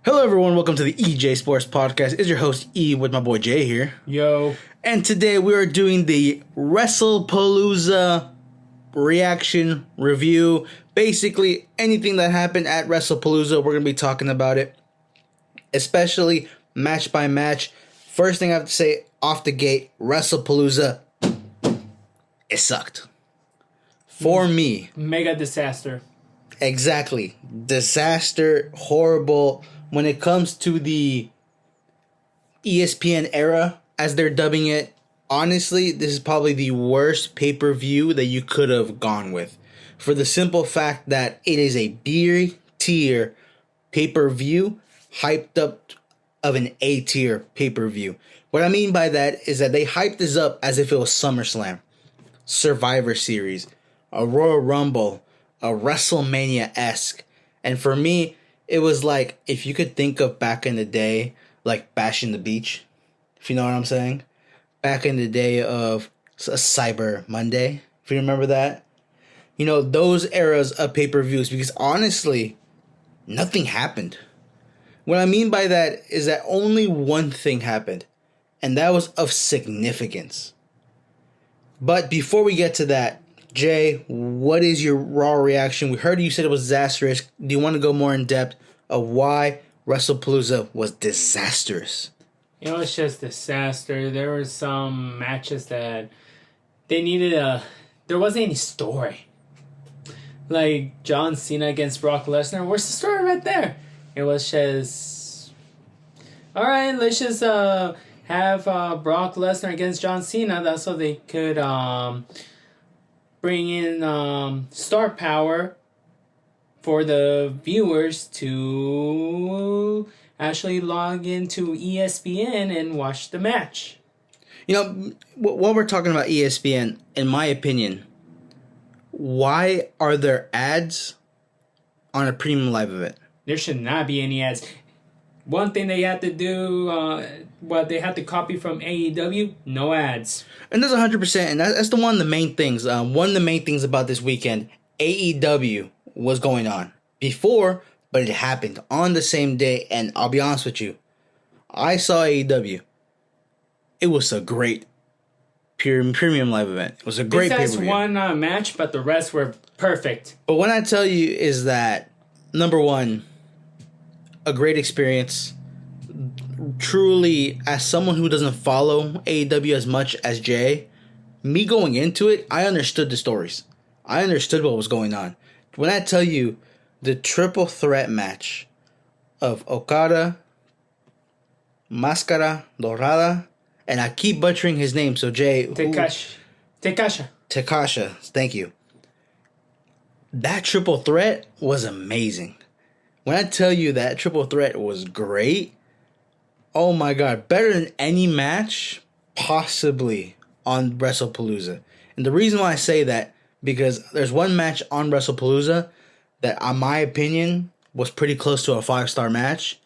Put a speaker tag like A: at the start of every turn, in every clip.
A: Hello everyone, welcome to the EJ Sports Podcast. It's your host E with my boy Jay here.
B: Yo.
A: And today we are doing the Wrestlepalooza reaction review. Basically, anything that happened at Wrestlepalooza, we're going to be talking about it. Especially match by match. First thing I have to say off the gate, Wrestlepalooza, it sucked. For me.
B: Mega disaster.
A: Exactly. Disaster, horrible. When it comes to the ESPN era, as they're dubbing it, honestly, this is probably the worst pay-per-view that you could have gone with. For the simple fact that it is a B-tier pay-per-view, hyped up of an A-tier pay-per-view. What I mean by that is that they hyped this up as if it was SummerSlam, Survivor Series, a Royal Rumble, a WrestleMania-esque. And for me, it was like, if you could think of back in the day, like Bash in the Beach, if you know what I'm saying. Back in the day of a Cyber Monday, if you remember that. You know, those eras of pay-per-views, because honestly, nothing happened. What I mean by that is that only one thing happened, and that was of significance. But before we get to that, Jay, what is your raw reaction? We heard you said it was disastrous. Do you want to go more in depth of why Wrestlepalooza was disastrous?
B: It was just disaster. There were some matches that they needed there wasn't any story. Like John Cena against Brock Lesnar. Where's the story right there? It was just, alright, let's just have Brock Lesnar against John Cena. That's so they could bring in star power for the viewers to actually log into ESPN and watch the match.
A: You know, while we're talking about ESPN, in my opinion, why are there ads on a premium live event?
B: There should not be any ads. One thing they have to do, what they have to copy from AEW, no ads.
A: And that's 100%, and that's one of the main things. One of the main things about this weekend, AEW was going on before, but it happened on the same day. And I'll be honest with you, I saw AEW. It was a great premium live event. It was a great pay-per-view.
B: That's one match, but the rest were perfect.
A: But what I tell you is that, number one, a great experience. Truly, as someone who doesn't follow AEW as much as Jay, me going into it, I understood the stories. I understood what was going on. When I tell you the triple threat match of Okada, Máscara Dorada, and I keep butchering his name, so Jay...
B: Tekasha.
A: Thank you. That triple threat was amazing. When I tell you that triple threat was great, oh my god, better than any match possibly on Wrestlepalooza. And the reason why I say that, because there's one match on Wrestlepalooza that, in my opinion, was pretty close to a 5-star match.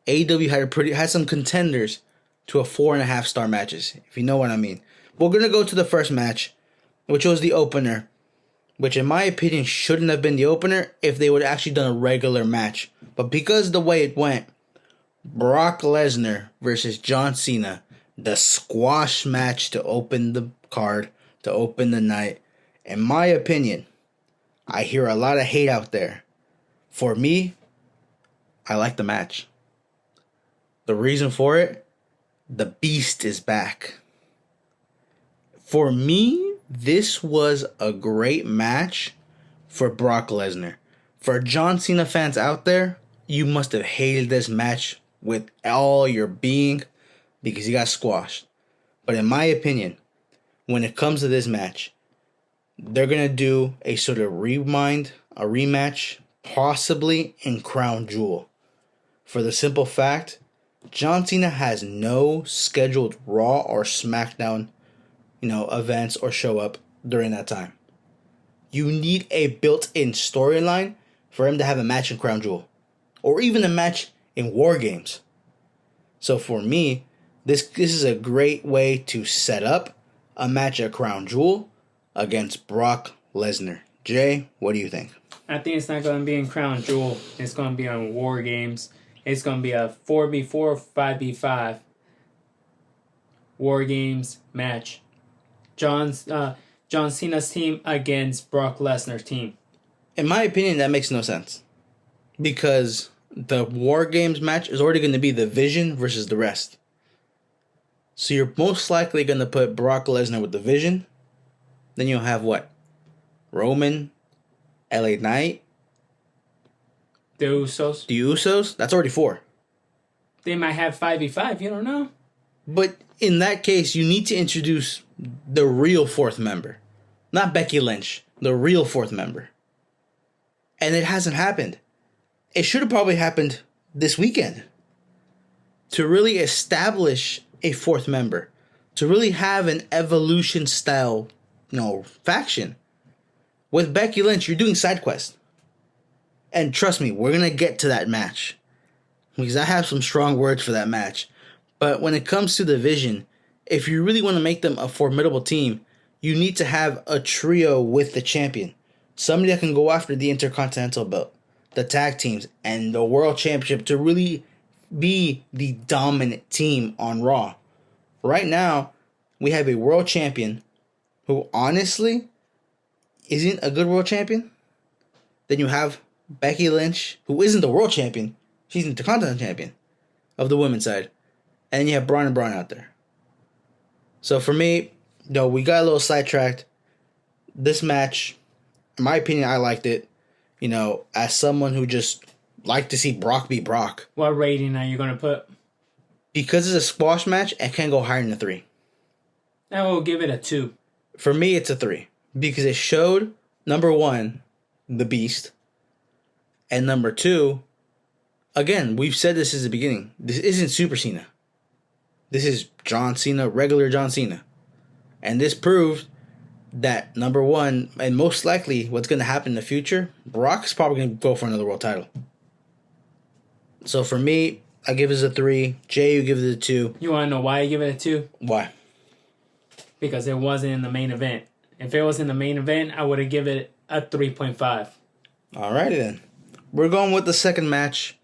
A: AEW had some contenders to a 4.5-star matches, if you know what I mean. We're going to go to the first match, which was the opener, which in my opinion shouldn't have been the opener if they would have actually done a regular match. But because of the way it went, Brock Lesnar versus John Cena, the squash match to open the card, to open the night. In my opinion, I hear a lot of hate out there. For me, I like the match. The reason for it, the Beast is back. For me, this was a great match for Brock Lesnar. For John Cena fans out there, you must have hated this match with all your being because he got squashed. But in my opinion, when it comes to this match, they're going to do a sort of rematch, possibly in Crown Jewel. For the simple fact, John Cena has no scheduled Raw or SmackDown events or show up during that time. You need a built-in storyline for him to have a match in Crown Jewel, or even a match in War Games. So for me, this is a great way to set up a match at Crown Jewel against Brock Lesnar. Jay, what do you think?
B: I think it's not going to be in Crown Jewel. It's going to be on War Games. It's going to be a 4v4, 5v5 War Games match. John Cena's team against Brock Lesnar's team.
A: In my opinion, that makes no sense. Because the War Games match is already going to be the Vision versus the rest. So you're most likely going to put Brock Lesnar with the Vision. Then you'll have what? Roman, LA Knight,
B: The Usos.
A: the Usos. That's already 4.
B: They might have 5v5. You don't know.
A: But in that case, you need to introduce the real 4th member. Not Becky Lynch. The real 4th member. And it hasn't happened. It should have probably happened this weekend. To really establish a 4th member. To really have an Evolution style, faction. With Becky Lynch, you're doing side quests. And trust me, we're going to get to that match. Because I have some strong words for that match. But when it comes to the Vision, if you really want to make them a formidable team, you need to have a trio with the champion. Somebody that can go after the Intercontinental belt, the tag teams, and the World Championship to really be the dominant team on Raw. Right now, we have a World Champion who honestly isn't a good World Champion. Then you have Becky Lynch, who isn't the World Champion. She's the Intercontinental Champion of the women's side. And then you have Braun and Braun out there. So for me, we got a little sidetracked. This match, in my opinion, I liked it. As someone who just liked to see Brock be Brock.
B: What rating are you going to put?
A: Because it's a squash match, I can't go higher than a 3.
B: I will give it a 2.
A: For me, it's a 3. Because it showed, number 1, the Beast. And number 2, again, we've said this since the beginning. This isn't Super Cena. This is John Cena, regular John Cena. And this proved that, number 1, and most likely what's going to happen in the future, Brock's probably going to go for another world title. So for me, I give it a 3. Jay, you give it a 2.
B: You want to know why I give it a 2?
A: Why?
B: Because it wasn't in the main event. If it was in the main event, I would have given it a 3.5.
A: Alrighty then. We're going with the second match,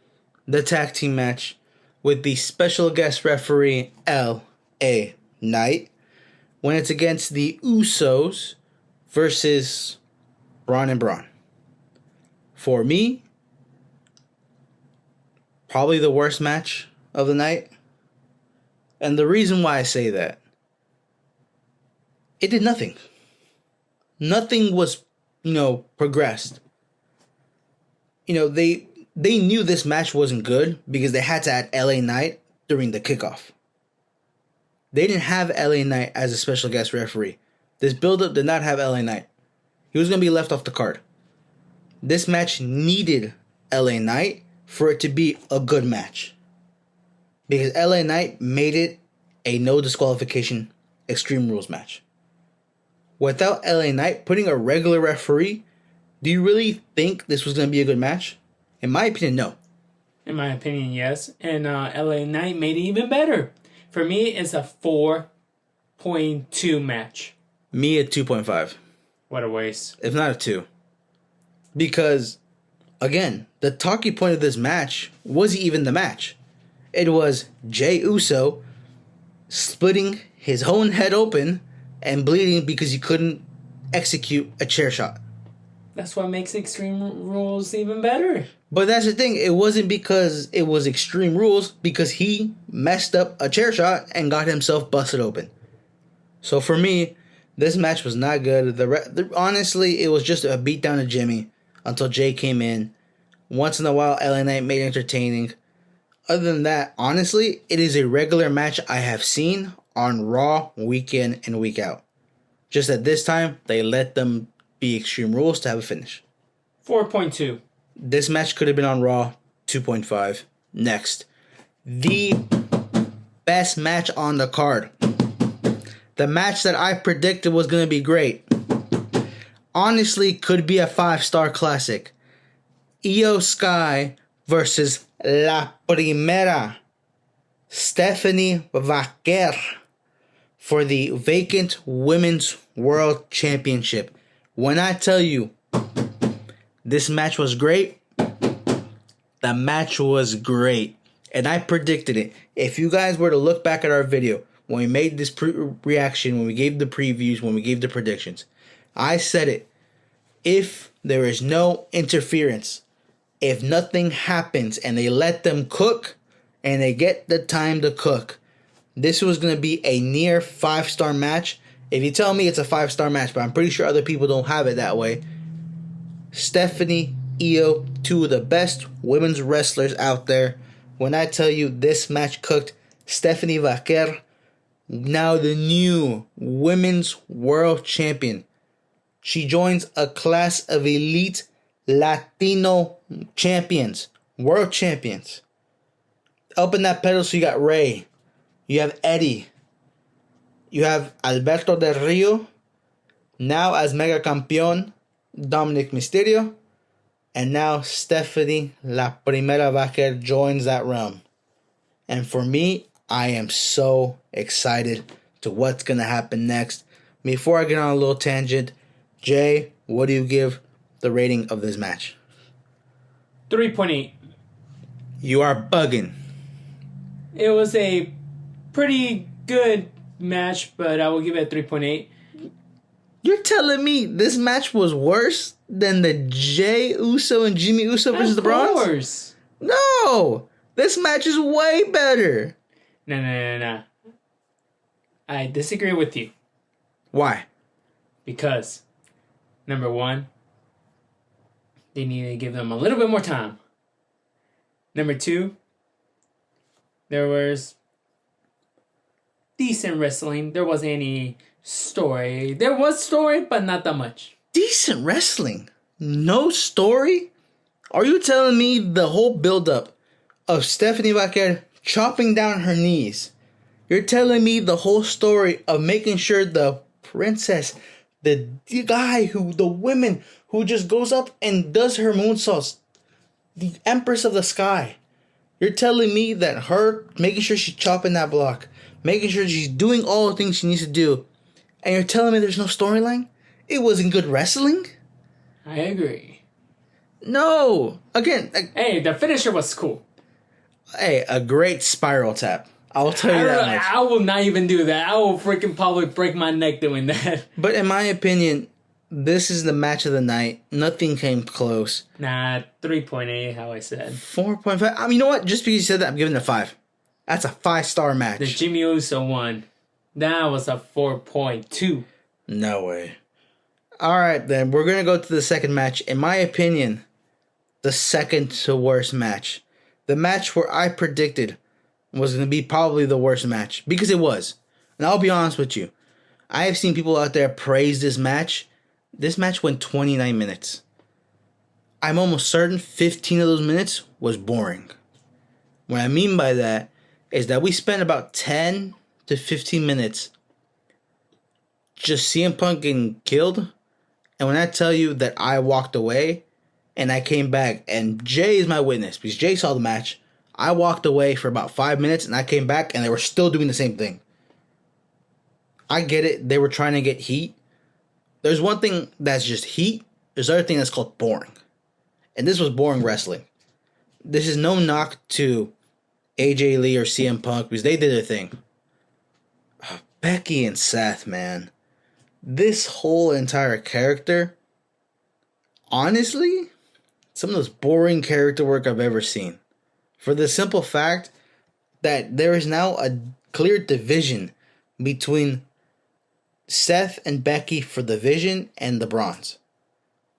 A: the tag team match, with the special guest referee, L.A. Knight, when it's against the Usos versus Braun and Braun. For me, probably the worst match of the night. And the reason why I say that, it did nothing. Nothing was, progressed. They knew this match wasn't good because they had to add LA Knight during the kickoff. They didn't have LA Knight as a special guest referee. This build-up did not have LA Knight. He was going to be left off the card. This match needed LA Knight for it to be a good match. Because LA Knight made it a no disqualification Extreme Rules match. Without LA Knight putting a regular referee, do you really think this was going to be a good match? In my opinion, no.
B: In my opinion, yes. And LA Knight made it even better. For me, it's a 4.2 match.
A: Me at 2.5.
B: What a waste.
A: If not a 2. Because, again, the talking point of this match wasn't even the match. It was Jey Uso splitting his own head open and bleeding because he couldn't execute a chair shot.
B: That's what makes Extreme Rules even better.
A: But that's the thing. It wasn't because it was Extreme Rules, because he messed up a chair shot and got himself busted open. So for me, this match was not good. Honestly, it was just a beatdown of Jimmy until Jay came in. Once in a while, LA Knight made it entertaining. Other than that, honestly, it is a regular match I have seen on Raw week in and week out. Just that this time, they let them be Extreme Rules to have a finish.
B: 4.2.
A: This match could have been on Raw. 2.5. Next. The best match on the card. The match that I predicted was going to be great. Honestly, could be a 5-star classic. Io Sky versus La Primera, Stephanie Vaquer, for the vacant Women's World Championship. When I tell you this match was great, The match was great. And I predicted it. If you guys were to look back at our video, when we made this reaction, when we gave the previews, when we gave the predictions, I said it. If there is no interference, if nothing happens and they let them cook and they get the time to cook, this was going to be a near 5-star match. If you tell me it's a 5-star match, but I'm pretty sure other people don't have it that way. Stephanie, Io, two of the best women's wrestlers out there. When I tell you this match cooked, Stephanie Vaquer, now the new women's world champion. She joins a class of elite Latino champions, world champions. Up in that pedestal, you got Rey. You have Eddie. You have Alberto Del Rio. Now as Mega Campeón, Dominic Mysterio. And now Stephanie La Primera Vaquer joins that realm. And for me, I am so excited to what's going to happen next. Before I get on a little tangent, Jay, what do you give the rating of this match?
B: 3.8.
A: You are bugging.
B: It was a pretty good match, but I will give it 3.8.
A: You're telling me this match was worse than the Jey Uso and Jimmy Uso versus the Bronx?
B: Of course.
A: No! This match is way better.
B: No. I disagree with you.
A: Why?
B: Because, number one, they need to give them a little bit more time. Number two, there was decent wrestling. There wasn't any story. There was story, but not that much.
A: Decent wrestling? No story? Are you telling me the whole build-up of Stephanie Vaquer chopping down her knees, you're telling me the whole story of making sure the princess, the woman who just goes up and does her moonsaults, the Empress of the Sky, you're telling me that her making sure she's chopping that block, making sure she's doing all the things she needs to do, and you're telling me there's no storyline? It wasn't good wrestling?
B: I agree.
A: No. Again.
B: Hey, the finisher was cool.
A: Hey, a great spiral tap. I'll tell you that much.
B: I will not even do that. I will freaking probably break my neck doing that.
A: But in my opinion, this is the match of the night. Nothing came close.
B: Nah, 3.8, how I said.
A: 4.5. I mean, you know what? Just because you said that, I'm giving it a 5. That's a 5-star match.
B: The Jimmy Uso one. That was a 4.2.
A: No way. All right, then. We're going to go to the second match. In my opinion, the second to worst match. The match where I predicted was going to be probably the worst match. Because it was. And I'll be honest with you. I have seen people out there praise this match. This match went 29 minutes. I'm almost certain 15 of those minutes was boring. What I mean by that is that we spent about 10 to 15 minutes just CM Punk getting killed. And when I tell you that I walked away and I came back, and Jay is my witness because Jay saw the match. I walked away for about 5 minutes and I came back and they were still doing the same thing. I get it. They were trying to get heat. There's one thing that's just heat. There's another thing that's called boring. And this was boring wrestling. This is no knock to AJ Lee or CM Punk because they did their thing. Becky and Seth, man. This whole entire character, honestly, some of the most boring character work I've ever seen. For the simple fact that there is now a clear division between Seth and Becky for the Vision and the Bronze.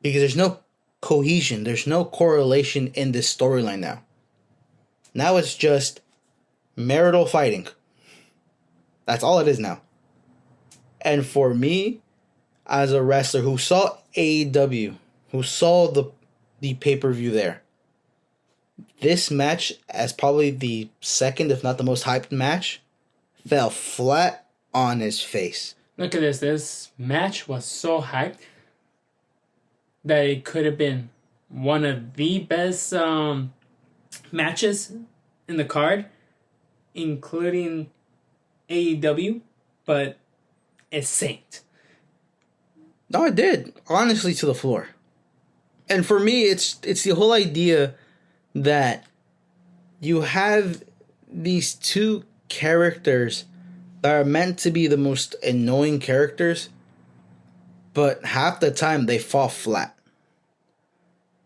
A: Because there's no cohesion, there's no correlation in this storyline now. Now it's just marital fighting. That's all it is now. And for me, as a wrestler who saw AEW, who saw the pay-per-view there, this match, as probably the second, if not the most hyped match, fell flat on his face.
B: Look at this. This match was so hyped that it could have been one of the best matches in the card, including AEW, but it sank.
A: No, it did. Honestly, to the floor. And for me, it's the whole idea that you have these two characters that are meant to be the most annoying characters, but half the time they fall flat.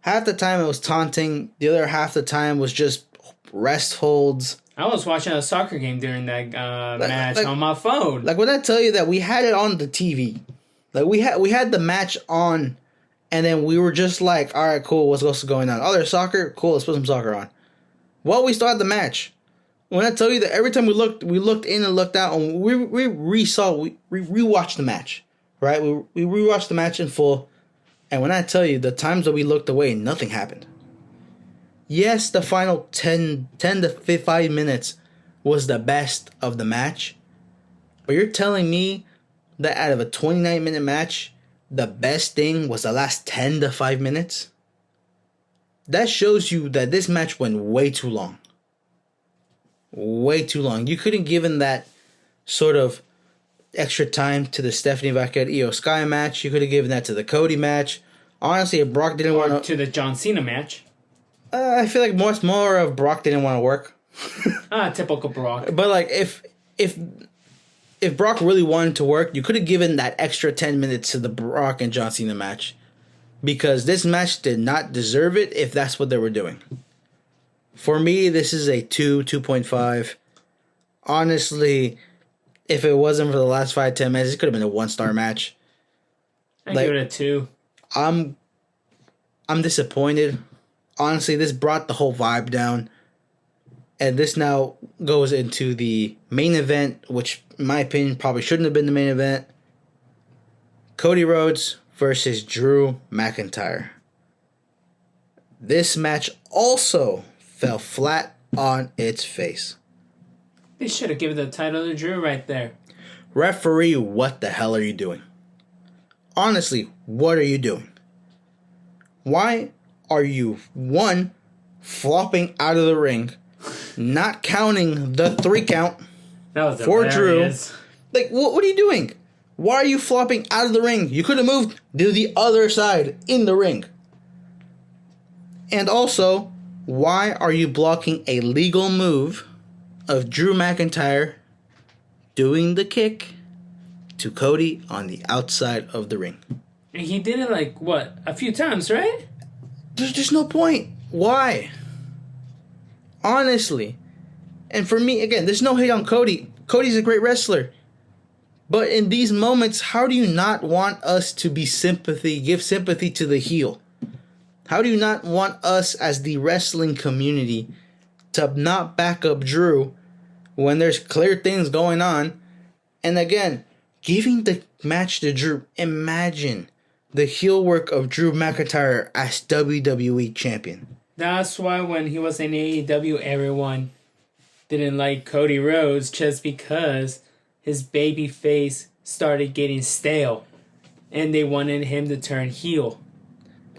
A: Half the time it was taunting, the other half the time was just rest holds.
B: I was watching a soccer game during that match on my phone.
A: Like when I tell you that we had it on the TV, like we had the match on, and then we were just like, all right, cool, what's going on? Oh, there's soccer, cool, let's put some soccer on. Well, we still had the match. When I tell you that every time we looked in and looked out, and we rewatched the match, right? We rewatched the match in full, and when I tell you the times that we looked away, nothing happened. Yes, the final 10 to 5 minutes was the best of the match. But you're telling me that out of a 29-minute match, the best thing was the last 10 to 5 minutes? That shows you that this match went way too long. Way too long. You couldn't given that sort of extra time to the Stephanie Vaquer Io Sky match. You could have given that to the Cody match. Honestly, if Brock didn't want
B: to the John Cena match.
A: I feel like more of Brock didn't want to work.
B: Typical Brock.
A: But like if Brock really wanted to work, you could have given that extra 10 minutes to the Brock and John Cena match. Because this match did not deserve it if that's what they were doing. For me, this is a 2.5. Honestly, if it wasn't for the last 5-10 minutes, it could have been a 1-star match.
B: I give it a 2.
A: I'm disappointed. Honestly, this brought the whole vibe down. And this now goes into the main event, which, in my opinion, probably shouldn't have been the main event. Cody Rhodes versus Drew McIntyre. This match also fell flat on its face.
B: They should have given the title to Drew right there.
A: Referee, what the hell are you doing? Honestly, what are you doing? Why are you, one, flopping out of the ring, not counting the 3 count
B: that was
A: for
B: hilarious.
A: Drew? Like, what are you doing? Why are you flopping out of the ring? You could have moved to the other side in the ring. And also, why are you blocking a legal move of Drew McIntyre doing the kick to Cody on the outside of the ring?
B: And he did it like, what, a few times, right?
A: There's just no point. Why? Honestly. And for me, again, there's no hate on Cody. Cody's a great wrestler. But in these moments, how do you not want us to give sympathy to the heel? How do you not want us as the wrestling community to not back up Drew when there's clear things going on? And again, giving the match to Drew, imagine the heel work of Drew McIntyre as WWE champion.
B: That's why when he was in AEW, everyone didn't like Cody Rhodes just because his baby face started getting stale and they wanted him to turn heel.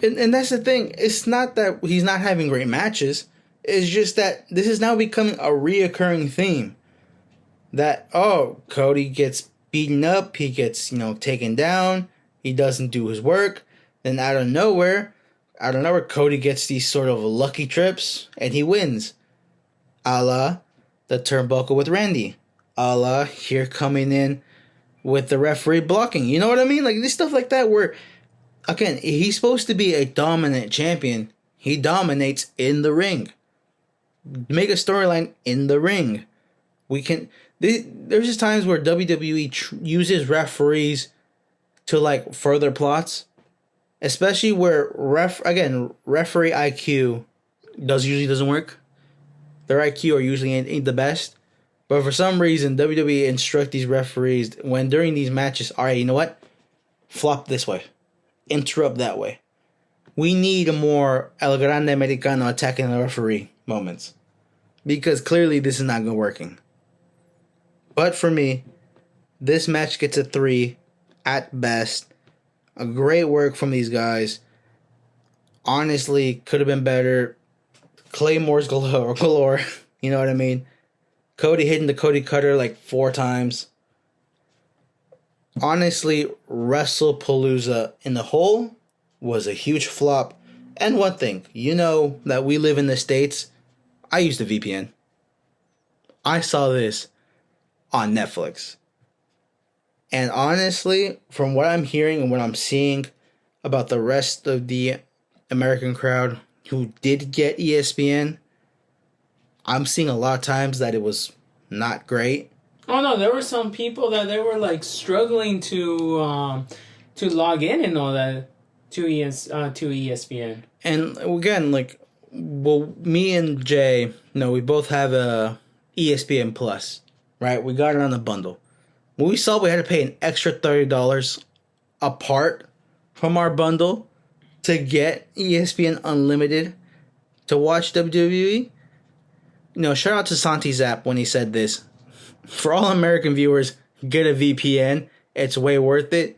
A: And that's the thing. It's not that he's not having great matches. It's just that this is now becoming a reoccurring theme. That, Cody gets beaten up. He gets, taken down. He doesn't do his work. Then out of nowhere, Cody gets these sort of lucky trips. And he wins. A la the turnbuckle with Randy. A la here coming in with the referee blocking. You know what I mean? Like this stuff like that where... Again, he's supposed to be a dominant champion. He dominates in the ring. Make a storyline in the ring. There's just times where WWE uses referees to further plots, especially where referee IQ usually doesn't work. Their IQ are usually ain't the best, but for some reason WWE instruct these referees when during these matches. All right, you know what? Flop this way. Interrupt that way. We need a more El Grande Americano attacking the referee moments. Because clearly this is not working. But for me, this match gets a 3 at best. A great work from these guys. Honestly, could have been better. Claymores galore. You know what I mean? Cody hitting the Cody Cutter 4 times. Honestly, Wrestlepalooza in the whole was a huge flop. And one thing, you know that we live in the States. I used a VPN. I saw this on Netflix. And honestly, from what I'm hearing and what I'm seeing about the rest of the American crowd who did get ESPN, I'm seeing a lot of times that it was not great.
B: Oh no, there were some people that they were like struggling to log in and all that to ESPN.
A: And again, like, well, me and Jay, we both have a ESPN Plus, right? We got it on the bundle. When we saw we had to pay an extra $30 apart from our bundle to get ESPN Unlimited to watch WWE, shout out to Santi Zap when he said this. For all American viewers, get a VPN. It's way worth it.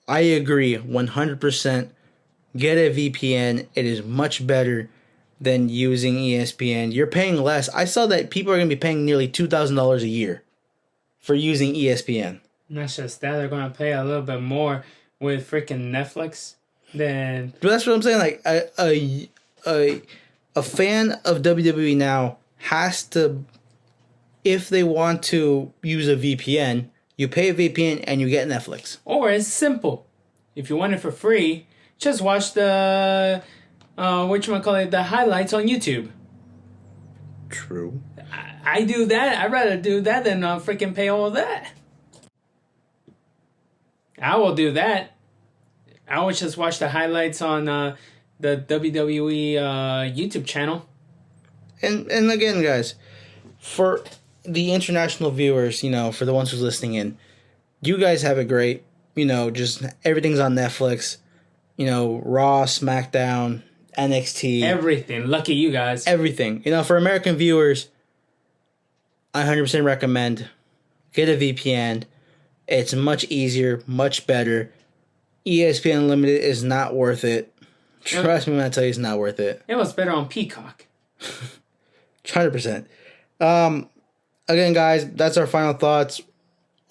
A: I agree 100%. Get a VPN. It is much better than using ESPN. You're paying less. I saw that people are going to be paying nearly $2,000 a year for using ESPN.
B: Not just that, they're going to pay a little bit more with freaking Netflix than...
A: But that's what I'm saying. Like, a fan of WWE now has to, if they want to use a VPN, you pay a VPN and you get Netflix.
B: Or it's simple. If you want it for free, just watch the the highlights on YouTube.
A: True.
B: I do that. I'd rather do that than freaking pay all of that. I will do that. I will just watch the highlights on the WWE YouTube channel.
A: And again, guys, for the international viewers, for the ones who's listening in, you guys have it great. Just everything's on Netflix. Raw, SmackDown, NXT.
B: Everything. Lucky you guys.
A: Everything. For American viewers, I 100% recommend get a VPN. It's much easier, much better. ESPN Unlimited is not worth it. Trust me when I tell you it's not worth it.
B: It was better on Peacock.
A: 100%. Again, guys, that's our final thoughts.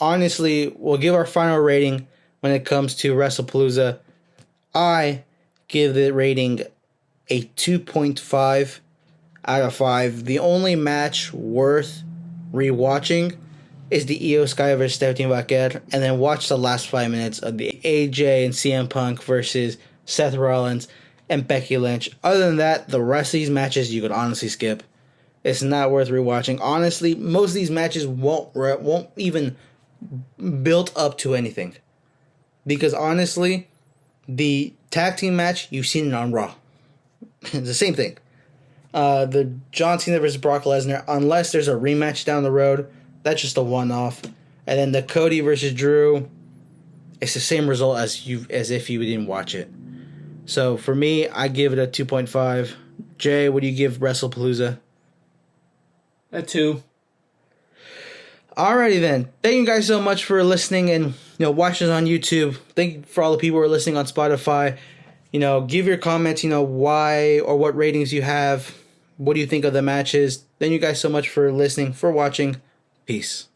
A: Honestly, we'll give our final rating when it comes to Wrestlepalooza. I give the rating a 2.5 out of 5. The only match worth rewatching is the Io Sky versus Stephanie Vaquer, and then watch the last 5 minutes of the AJ and CM Punk versus Seth Rollins and Becky Lynch. Other than that, the rest of these matches you could honestly skip. It's not worth rewatching. Honestly, most of these matches won't even build up to anything. Because honestly, the tag team match, you've seen it on Raw. It's the same thing. The John Cena versus Brock Lesnar, unless there's a rematch down the road, that's just a one-off. And then the Cody versus Drew, it's the same result as if you didn't watch it. So for me, I give it a 2.5. Jay, what do you give Wrestlepalooza?
B: A 2.
A: Alrighty then. Thank you guys so much for listening and watching us on YouTube. Thank you for all the people who are listening on Spotify. Give your comments, why or what ratings you have. What do you think of the matches? Thank you guys so much for listening, for watching. Peace.